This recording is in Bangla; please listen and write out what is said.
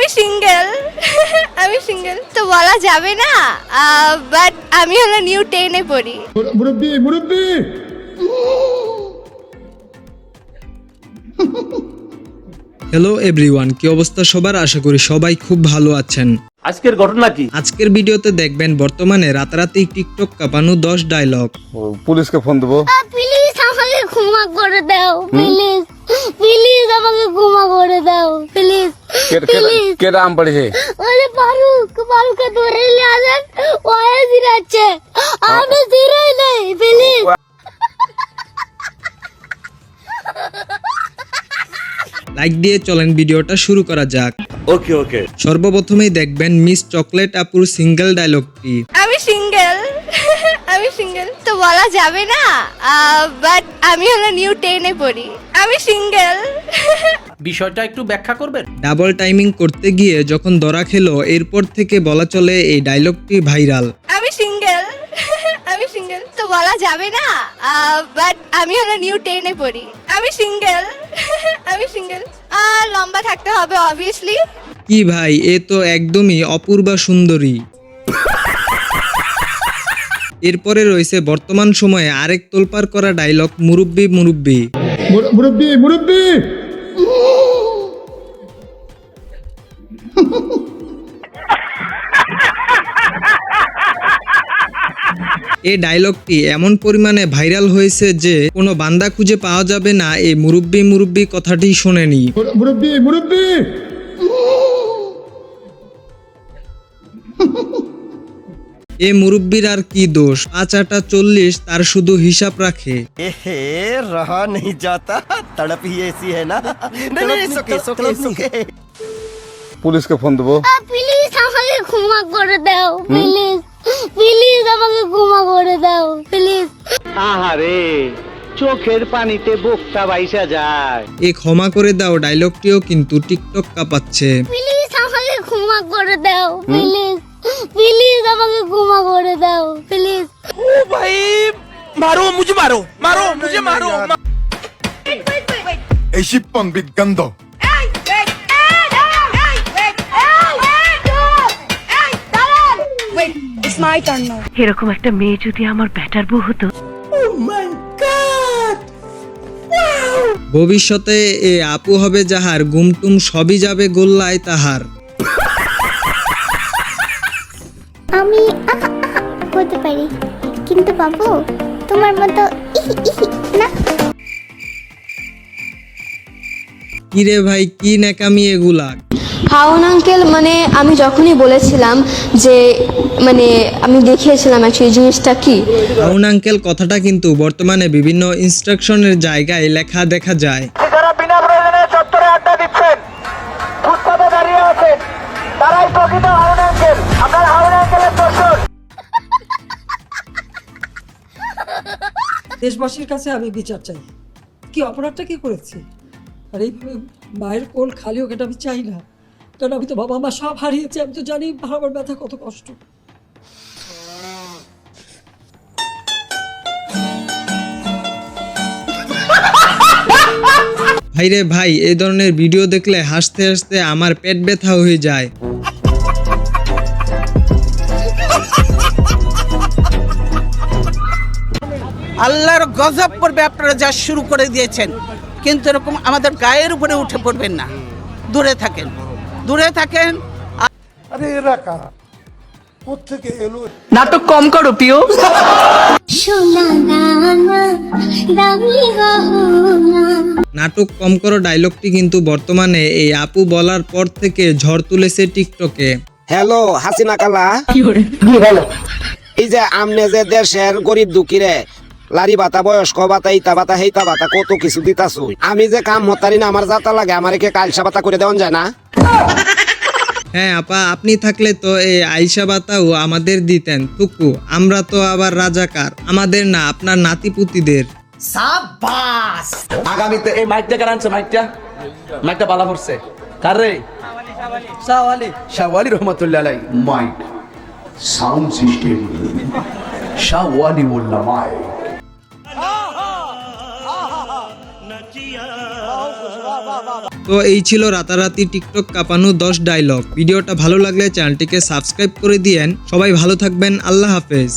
আমি সিঙ্গেল আমি সিঙ্গেল তো বলা যাবে না, বাট আমি হলো নিউ 10 এ পড়ি। মুরব্বি মুরব্বি হ্যালো এভরিওয়ান, কি অবস্থা সবার? আশা করি সবাই খুব ভালো আছেন। আজকের ঘটনা কি? আজকের ভিডিওতে দেখবেন বর্তমানে রাতারাতি টিকটক কাঁপানো 10 ডায়লগ। পুলিশকে ফোন দেবো। প্লিজ আমাকে ক্ষমা করে দাও, প্লিজ প্লিজ আমাকে ক্ষমা করে দাও, প্লিজ প্লিজ। কে নাম পড়েছে? ওরে ফারুককে ধরে নিয়ে আসেন, ও জিরাচ্ছে, আমি জিরাই নাই, প্লিজ। লাইক দিয়ে চলেন ভিডিওটা শুরু করা যাক। ওকে ওকে। সর্বপ্রথমেই দেখবেন মিস চকলেট আপুর সিঙ্গেল ডায়লগটি। আমি সিঙ্গেল আমি সিঙ্গেল তো বলা যাবে না, বাট আমি হলো নিউ 10 এ পড়ি। আমি সিঙ্গেল। বিষয়টা একটু ব্যাখ্যা করবেন? ডাবল টাইমিং করতে গিয়ে যখন ধরা খেলো, এরপর থেকে বলা চলে এই ডায়লগটি ভাইরাল। আমি সিঙ্গেল আমি সিঙ্গেল তো বলা যাবে না, বাট আমি হলো নিউ 10 এ পড়ি। আমি সিঙ্গেল আমি সিঙ্গেল। লম্বা থাকতে হবে অবভিয়াসলি। কি ভাই, এ তো একদমই অপূর্বা সুন্দরী। এরপরে রয়েছে বর্তমান সময়ে আরেক তোলপাড় করা ডায়লগ মুরব্বি মুরব্বি। মুরব্বি মুরব্বি এই ডায়লগটি এমন পরিমাণে ভাইরাল হয়েছে যে কোনো বান্দা খুঁজে পাওয়া যাবে না এই মুরব্বি মুরব্বি কথাটি শোনেনি। মুরব্বি মুরব্বি এ মুরব্বির আর কি দোষ? 5 আটা 40 তার শুধু হিসাব রাখে। रहा नहीं जाता, तड़प ही ऐसी है ना। नहीं सुके পুলিশকে ফোন দেবো। প্লিজ আমাকে ক্ষমা করে দাও, প্লিজ প্লিজ আমাকে ক্ষমা করে দাও, প্লিজ। আহারে, চোখের পানিতে বুকটা বাইসা যায়। এই ক্ষমা করে দাও ডায়লগটিও কিন্তু টিকটক কাঁপাচ্ছে। প্লিজ আমাকে ক্ষমা করে দাও, প্লিজ প্লিজ আমাকে ক্ষমা করে দাও, প্লিজ। ও ভাই, মারো মুঝে, মারো মারো মুঝে, মারো। এই শিপন বিগন্ধ। এরকম একটা মেয়ে যদি আমার ব্যাটার বউ হতো। ভবিষ্যতে এ আপু হবে যাহার, গুমটুম সবই যাবে গোল্লায় তাহার। আমি হতে পারি, কিন্তু বাবু তোমার মতো না। কিরে ভাই, কি ন্যাকামি এগুলা? হাউন আঙ্কেল, মানে আমি যখনই বলেছিলাম যে মানে আমি দেখিয়েছিলাম অ্যাকচুয়ালি জিনিসটা কি। হাউন আঙ্কেল কথাটা কিন্তু বর্তমানে বিভিন্ন ইনস্ট্রাকশনের জায়গায় লেখা দেখা যায়। যারা বিনা প্রয়োজনে চত্বরে আড্ডা দিচ্ছেন, ফুটপাতে দাঁড়িয়ে আছেন, তারাই প্রকৃত হাউন আঙ্কেল। আপনার হাউন আঙ্কেলের দর্শন। দেশবাসীর কাছে আমি বিচার চাই, কি অপরাধটা কি করেছি, আর এইভাবে মায়ের কোল খালি হোক এটা আমি চাই না, কারণ আমি তো বাবা মা সব হারিয়েছি, আমি তো জানি আমার ব্যথা কত কষ্ট। ভাইরে ভাই, এই ধরনের ভিডিও দেখলে হাসতে হাসতে আমার পেট ব্যথা হয়ে যায়। আল্লাহর গজব পড়বে আপনারা যা শুরু করে দিয়েছেন, কিন্তু এরকম আমাদের গায়ের উপরে উঠে পড়বেন না। দূরে থাকেন, দূরে থাকেন। নাটক কম করো প্রিয়। নাটক কম করো ডায়লগটি কিন্তু বর্তমানে এই আপু বলার পর থেকে ঝড় তুলেছে টিকটকে। হ্যালো হাসিনা কালা, এই যে আমনে যে দেশের গরিব দুঃখীরে লারি বাতা, বয়স্ক বাতা, ইতা বাতা, হেইতা বাতা কত কিছু দিতাছু, আমি যে কাম হতারি না, আমার যাতা লাগে, আমার কে কালসা বাতা করে দেওয়া যায় না? হ্যাঁ আপা, আপনি থাকলে তো এই আইসা বাতাও আমাদের দিতেন টুকু, আমরা তো আবার রাজাকার, আমাদের না আপনার নাতিপুতিদের। সাবাস। আগামীতে এই মাইকটা কার আনছে? মাইকটা বালা পড়ছে কার রে? শাহওয়ালি রহমতুল্লাহ আলাই। মাইক সাউন্ড সিস্টেম শাহওয়ালি মোল্লা মাইক। তো এই ছিল রাতারাতি টিকটক কাঁপানো 10 ডায়লগ। ভিডিওটা ভালো লাগলে চ্যানেলটিকে সাবস্ক্রাইব করে দিয়েন। সবাই ভালো থাকবেন, আল্লাহ হাফেজ।